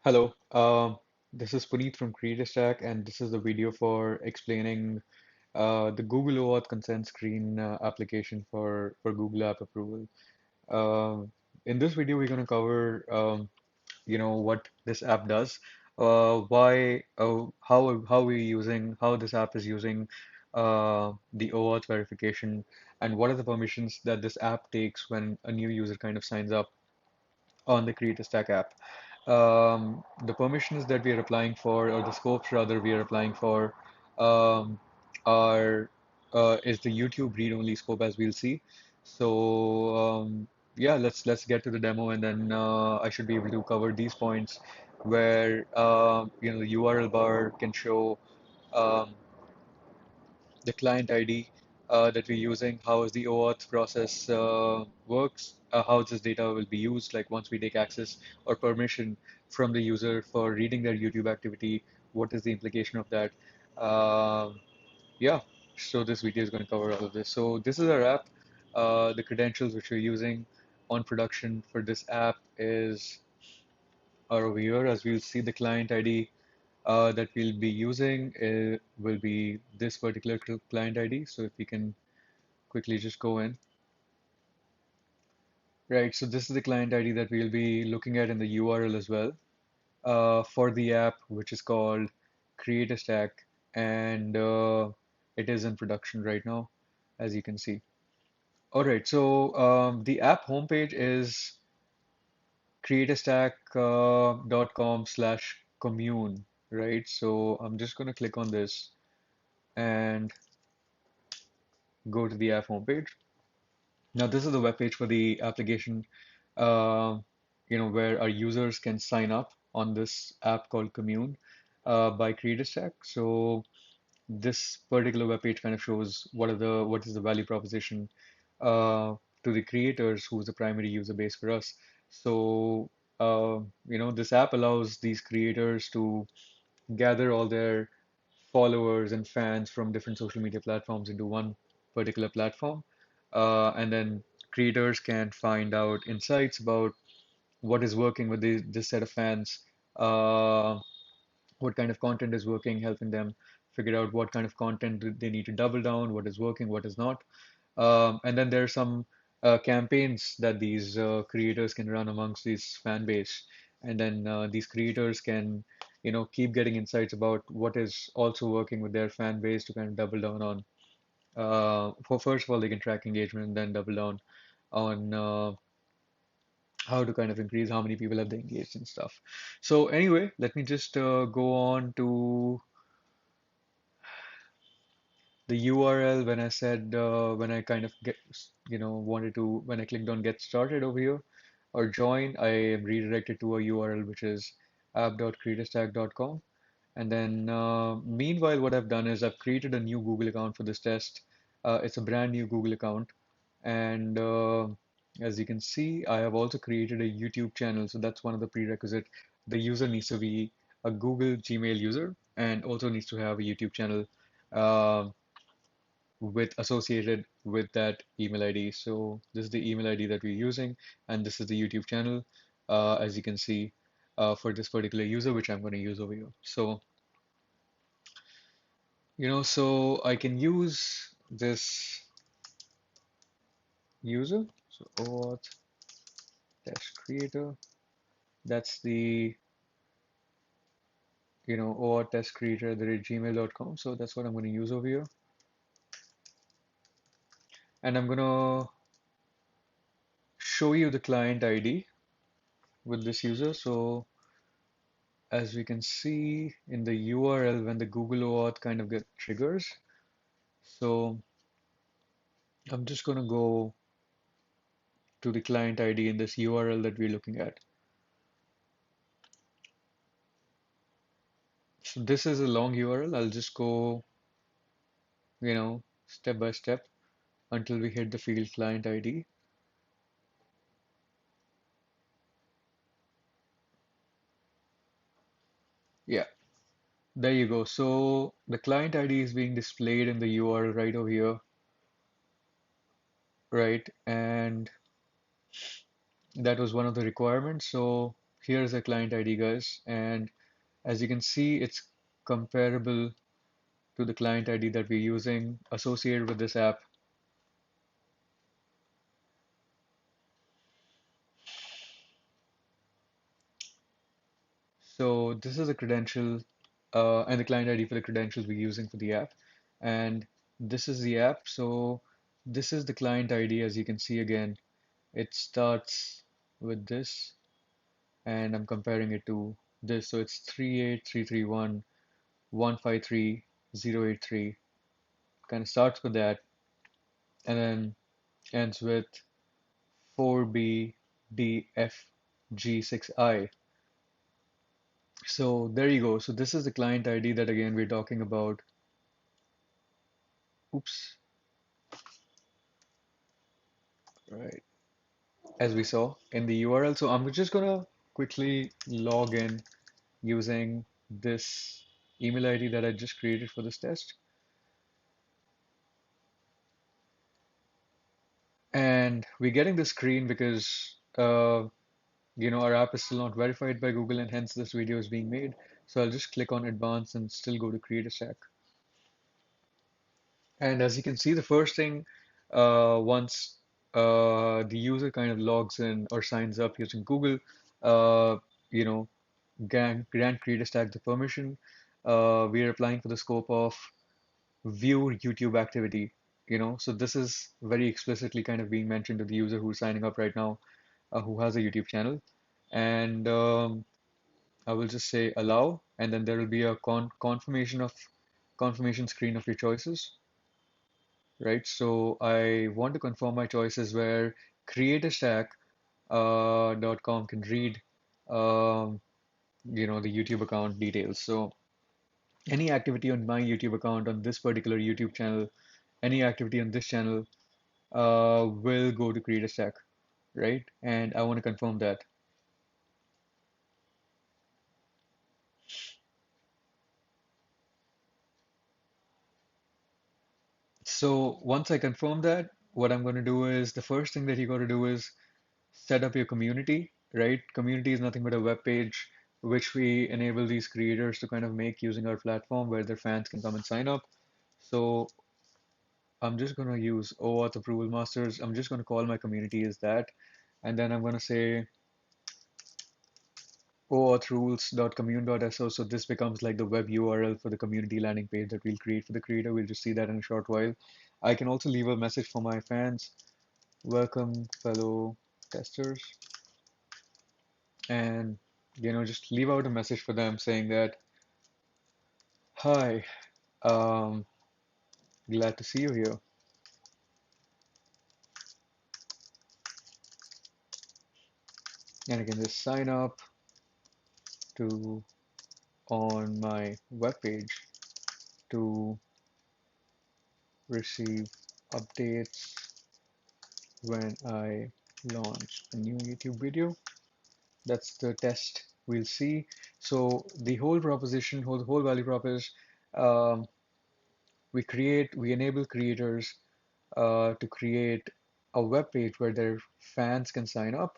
Hello, this is Puneet from Creator Stack, and this is the video for explaining the Google OAuth consent screen application for Google App approval. Uh, in this video, we're going to cover, what this app does, how we're using, how this app is using the OAuth verification, and what are the permissions that this app takes when a new user kind of signs up on the Create a Stack app. The permissions that we are applying for, or the scopes rather, we are applying for, um, are is the YouTube read-only scope as we'll see. So yeah, let's get to the demo, and then I should be able to cover these points where the URL bar can show. Um, the client ID that we're using, how is the OAuth process works, how this data will be used, like once we take access or permission from the user for reading their YouTube activity, what is the implication of that? Um yeah, so this video is going to cover all of this. So this is our app. The credentials which we're using on production for this app are over here. As we'll see, the client ID that we'll be using will be this particular client ID. So if we can quickly just go in. Right, so this is the client ID that we'll be looking at in the URL as well for the app, which is called Create a Stack, and it is in production right now, as you can see. All right, so the app homepage is createstack.com/commune, right? So I'm just going to click on this and go to the app homepage. Now, this is the web page for the application, uh, where our users can sign up on this app called Commune by Creator Stack. So this particular web page kind of shows what is the value proposition to the creators, who's the primary user base for us. So this app allows these creators to gather all their followers and fans from different social media platforms into one particular platform. And then creators can find out insights about what is working with this set of fans, uh, what kind of content is working, helping them figure out what kind of content they need to double down, what is working, what is not. And then there are some campaigns that these creators can run amongst these fan base, and then these creators can, keep getting insights about what is also working with their fan base to kind of double down on. For first of all, they can track engagement and then double down on how to kind of increase how many people have they engaged and stuff. So anyway, let me just go on to the URL when I said when I kind of wanted to when I clicked on get started over here or join, I am redirected to a URL which is app.creatorstack.com. And then meanwhile, what I've done is I've created a new Google account for this test. It's a brand new Google account, and as you can see, I have also created a YouTube channel. So that's one of the prerequisite. The user needs to be a Google Gmail user and also needs to have a YouTube channel. Uh, with associated with that email ID. So this is the email ID that we're using, and this is the YouTube channel, as you can see, for this particular user, which I'm going to use over here. So, so I can use this user, so OAuth test creator. That's the, OAuth test creator at the rate gmail.com. So that's what I'm going to use over here. And I'm going to show you the client ID with this user. So as we can see in the URL when the Google OAuth kind of get triggers. So I'm just going to go to the client ID in this URL that we're looking at. So this is a long URL. I'll just go, step by step until we hit the field client ID. Yeah, there you go. So the client ID is being displayed in the URL right over here, right? And that was one of the requirements. So here's a client ID, guys, and as you can see, it's comparable to the client ID that we're using associated with this app. So this is a credential and the client ID for the credentials we're using for the app. And this is the app. So this is the client ID. As you can see again, it starts with this, and I'm comparing it to this. So it's 38331153083. Kind of starts with that and then ends with 4BDFG6I. So there you go. So this is the client ID that again we're talking about. Oops. Right. As we saw in the URL. So I'm just gonna quickly log in using this email ID that I just created for this test. And we're getting this screen because our app is still not verified by Google and hence this video is being made. So I'll just click on advanced and still go to create a stack. And as you can see, the first thing, once the user kind of logs in or signs up using Google, uh, you know, grant creator stack the permission. We are applying for the scope of view YouTube activity. So this is very explicitly kind of being mentioned to the user who's signing up right now, who has a YouTube channel. And I will just say allow, and then there will be a confirmation screen of your choices, right? So I want to confirm my choices where creatorstack .com can read um, the YouTube account details. So any activity on my YouTube account on this particular YouTube channel, any activity on this channel will go to creatorstack, right? And I want to confirm that. So once I confirm that, what I'm going to do is the first thing that you got to do is set up your community, right? Community is nothing but a web page which we enable these creators to kind of make using our platform where their fans can come and sign up. So I'm just going to use OAuth approval masters. I'm just going to call my community as that. And then I'm going to say OAuthRules.commune.so. So this becomes like the web URL for the community landing page that we'll create for the creator. We'll just see that in a short while. I can also leave a message for my fans. Welcome, fellow testers. And just leave out a message for them saying that, hi, um, glad to see you here. And I can just sign up to on my webpage to receive updates when I launch a new YouTube video. That's the test we'll see. So the whole proposition, the whole value prop is um, we enable creators to create a web page where their fans can sign up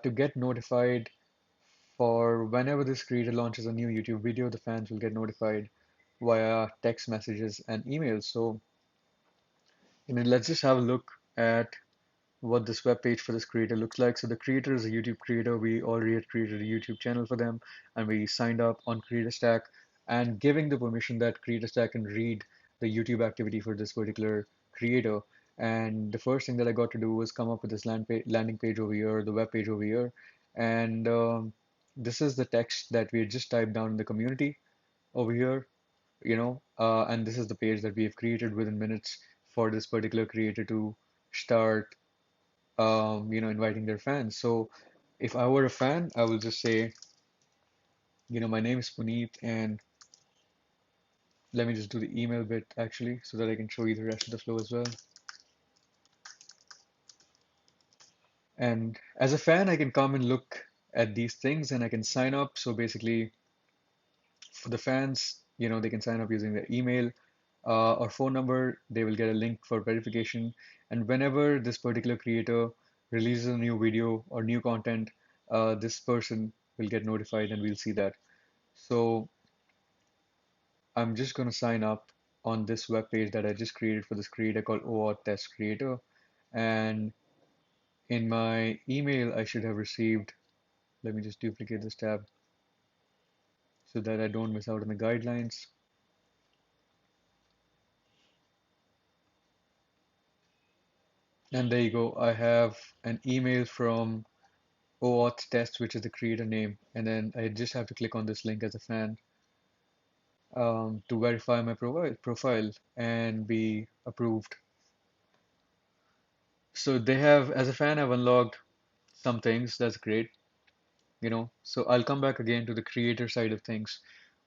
to get notified for whenever this creator launches a new YouTube video, the fans will get notified via text messages and emails. So, let's just have a look at what this web page for this creator looks like. So the creator is a YouTube creator. We already had created a YouTube channel for them, and we signed up on CreatorStack and giving the permission that CreatorStack can read the YouTube activity for this particular creator. And the first thing that I got to do was come up with this landing page over here, the web page over here, and this is the text that we had just typed down in the community over here. And this is the page that we have created within minutes for this particular creator to start inviting their fans. So if I were a fan, I will just say, my name is Puneet, and let me just do the email bit actually so that I can show you the rest of the flow as well. And as a fan, I can come and look at these things and I can sign up. So basically, for the fans, they can sign up using their email or phone number. They will get a link for verification. And whenever this particular creator releases a new video or new content, this person will get notified and we'll see that. So I'm just going to sign up on this web page that I just created for this creator called OAuth Test Creator. And in my email, I should have received, let me just duplicate this tab so that I don't miss out on the guidelines. And there you go. I have an email from OAuth Test, which is the creator name. And then I just have to click on this link as a fan to verify my profile and be approved. So they have, as a fan, I've unlocked some things. That's great, you know. So I'll come back again to the creator side of things,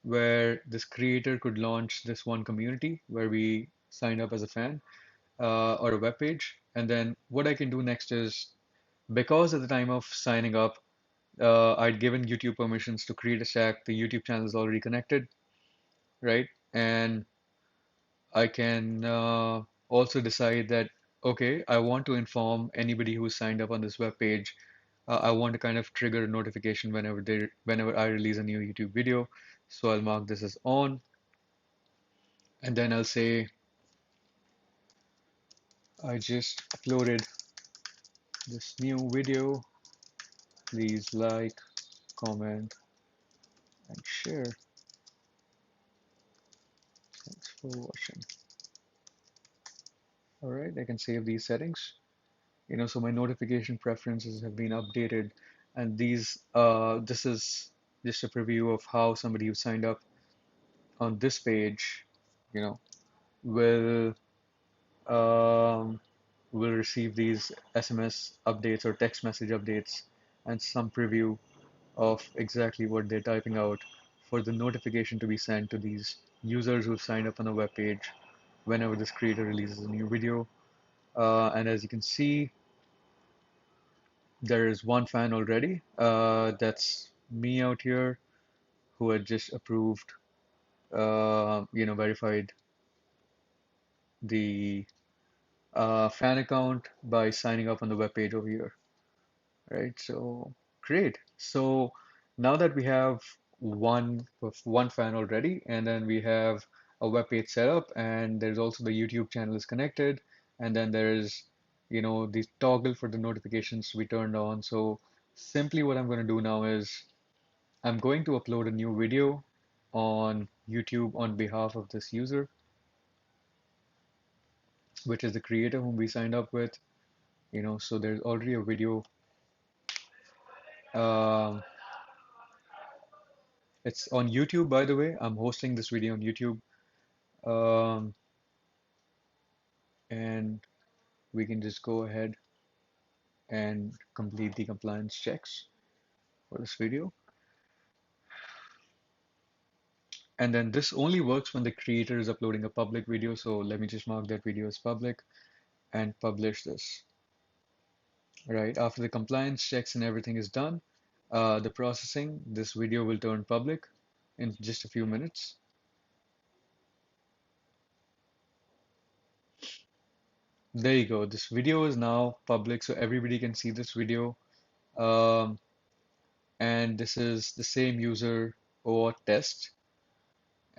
where this creator could launch this one community where we sign up as a fan or a web page. And then what I can do next is, because at the time of signing up, I'd given YouTube permissions to create a stack. The YouTube channel is already connected, right? And I can also decide that, okay, I want to inform anybody who's signed up on this web page. I want to kind of trigger a notification whenever I release a new YouTube video. So I'll mark this as on, and then I'll say I just uploaded this new video. Please like, comment, and share. Thanks for watching. All right, I can save these settings. So my notification preferences have been updated, and this is just a preview of how somebody who signed up on this page, you know, will um, will receive these SMS updates or text message updates and some preview of exactly what they're typing out for the notification to be sent to these users who've signed up on the web page whenever this creator releases a new video. And as you can see, there is one fan already. That's me out here who had just approved, verified the fan account by signing up on the web page over here, right? So great. So now that we have one fan already, and then we have a web page set up, and there's also the YouTube channel is connected, and then there's the toggle for the notifications to be turned on. So simply what I'm going to do now is I'm going to upload a new video on YouTube on behalf of this user, which is the creator whom we signed up with. So there's already a video. Um, it's on YouTube, by the way. I'm hosting this video on YouTube. Um, and we can just go ahead and complete the compliance checks for this video. And then this only works when the creator is uploading a public video. So let me just mark that video as public and publish this. Right, after the compliance checks and everything is done, the processing, this video will turn public in just a few minutes. There you go. This video is now public, so everybody can see this video. Um, and this is the same user or test.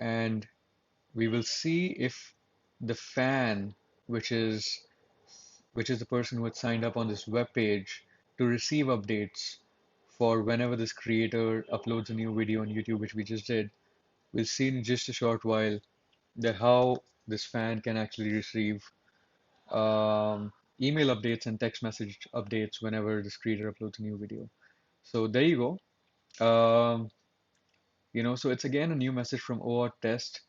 And we will see if the fan, which is the person who had signed up on this web page to receive updates for whenever this creator uploads a new video on YouTube, which we just did. We'll see in just a short while that how this fan can actually receive email updates and text message updates whenever this creator uploads a new video. So there you go. So it's again a new message from OAuth test,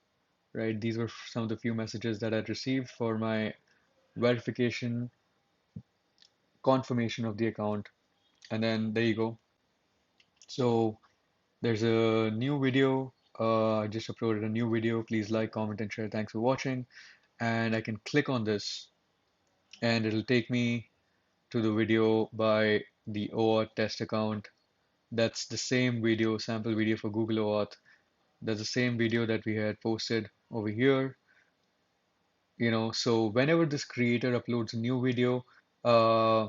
right? These were some of the few messages that I'd received for my verification, confirmation of the account, and then there you go. So there's a new video. I just uploaded a new video. Please like, comment, and share. Thanks for watching. And I can click on this, and it'll take me to the video by the OAuth test account. That's the same video, sample video for Google OAuth. That's the same video that we had posted over here. So whenever this creator uploads a new video, uh,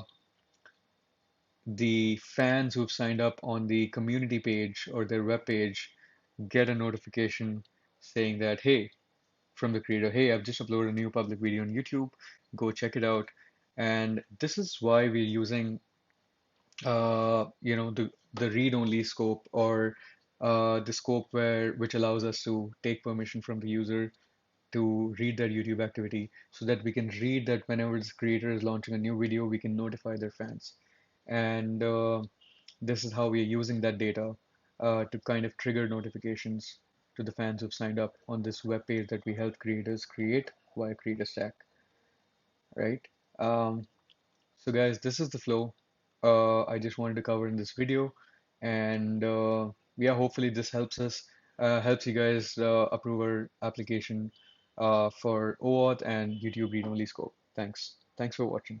the fans who've signed up on the community page or their web page get a notification saying that, hey, from the creator, hey, I've just uploaded a new public video on YouTube, go check it out. And this is why we're using the read-only scope, or the scope which allows us to take permission from the user to read their YouTube activity, so that we can read that whenever this creator is launching a new video, we can notify their fans. And this is how we are using that data to kind of trigger notifications to the fans who've signed up on this web page that we help creators create via Creator Stack, right? Um, so guys, this is the flow I just wanted to cover in this video, and yeah, hopefully this helps you guys approve our application for OAuth and YouTube read-only scope. Thanks for watching.